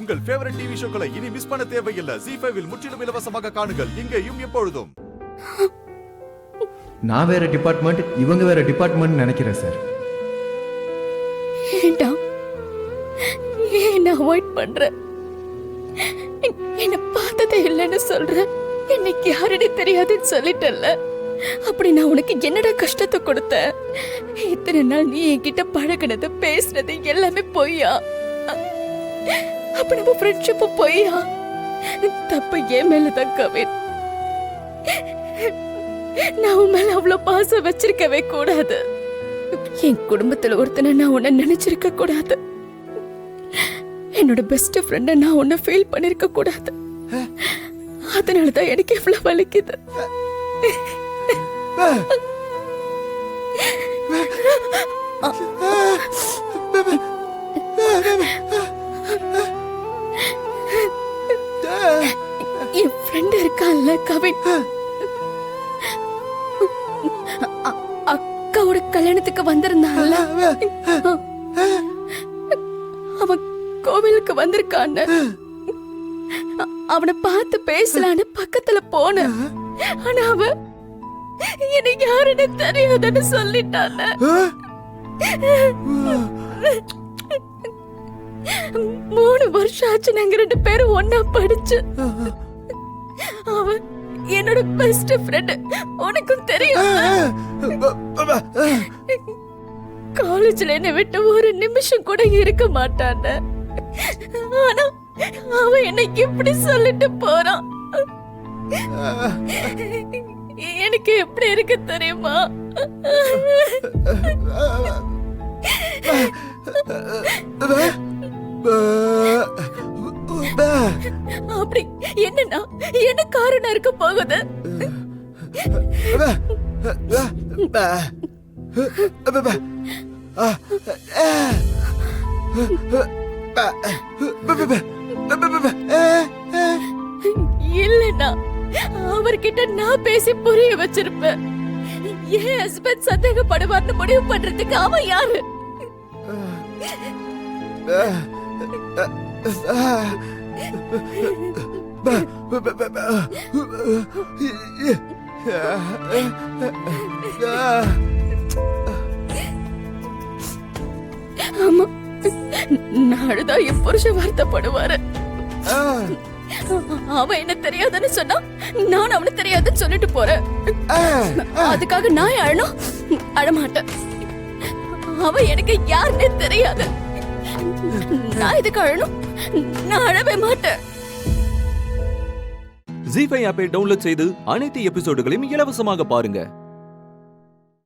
உங்கள் favourite TV ஷோக்களை இனி miss பண்ண தேவையில்லை. ZEE5 இல் முற்றிலும் இலவசமாக காணுங்கள். இங்கேயும் எப்பொழுதும். நான் வேற டிபார்ட்மெண்ட், இவங்க வேற டிபார்ட்மெண்ட் நினைக்கிறேன் சார். ஏண்டா என்ன அவாய்ட் பண்ற? என்ன பார்த்ததே இல்லைன்னு சொல்ற. என்னைக்கு யாருன்னு தெரியாதுன்னு சொல்லிட்டல்ல. அப்படி நான் உனக்கு என்னடா கஷ்டத்தை கொடுத்த? இத்தனை நாள் நீ என்கிட்ட பழகினது பேசுனது எல்லாமே பொய்யா? அப்ப நம்ம ஃப்ரெண்ட்ஷிப் பொய்யா? தப்பு என் மேலதான் கவின். நான் உன் மேல அவ்வளவு பாசம் வச்சிருக்கவே கூடாது. என் குடும்பத்துல ஒருத்தனை நான் உன்னை நினைச்சிருக்க கூடாது. என்னோட பெஸ்ட் ஃப்ரெண்ட நான் உன்னை ஃபீல் பண்ணிருக்க கூடாது. அதனாலதான் எனக்கு இவ்வளவு வலிக்குது. என் ஃப்ரெண்ட் இருக்கான்ல கவின், அக்காவோட கல்யாணத்துக்கு வந்திருந்தான்ல, அவன் கோவிலுக்கு வந்திருக்கான்னு அவனை பார்த்து பேசலான்னு பக்கத்துல போன. ஆனா அவன் எனக்கு யாருன்னு தெரியாதுன்னு சொல்லிட்டான். 3 வருஷம் ஆச்சு நாங்க 2 பேரும் ஒன்னா படிச்சு. அவன் என்னோட பெஸ்ட் ஃப்ரெண்ட், உனக்கும் தெரியும். காலேஜ்ல என்னை விட்டு ஒரு நிமிஷம் கூட இருக்க மாட்டான். ஆனா அவன் என்னை இப்படி சொல்லிட்டு போறான். எனக்கு எப்படி இருக்கு தெரியுமா? அப்படி என்னன்னா என்ன காரணம் இருக்க போகுது? இல்லன்னா அவர்கிட்ட நான் பேசி புரிய வச்சிருப்பேன். என் ஹஸ்பண்ட் சந்தேகப்படுவார்னு முடிவு பண்றதுக்கு அவன் யாரு? ஆமா, நாடுதான் என் புருஷன் வருத்தப்படுவாரு. அவன் என்ன தெரியாதுன்னு சொன்னா நான் அவனு தெரியாதுன்னு சொல்லிட்டு போறேன். அதுக்காக நான் அழணும்? அழமாட்டேன். அவன் எனக்கு யாருன்னே தெரியாது. நான் இதுக்கு அழணும்? நான் அழவே மாட்டேன். ZEE5 ஆப்பை டவுன்லோட் செய்து அனைத்து எபிசோடுகளையும் இலவசமாக பாருங்க.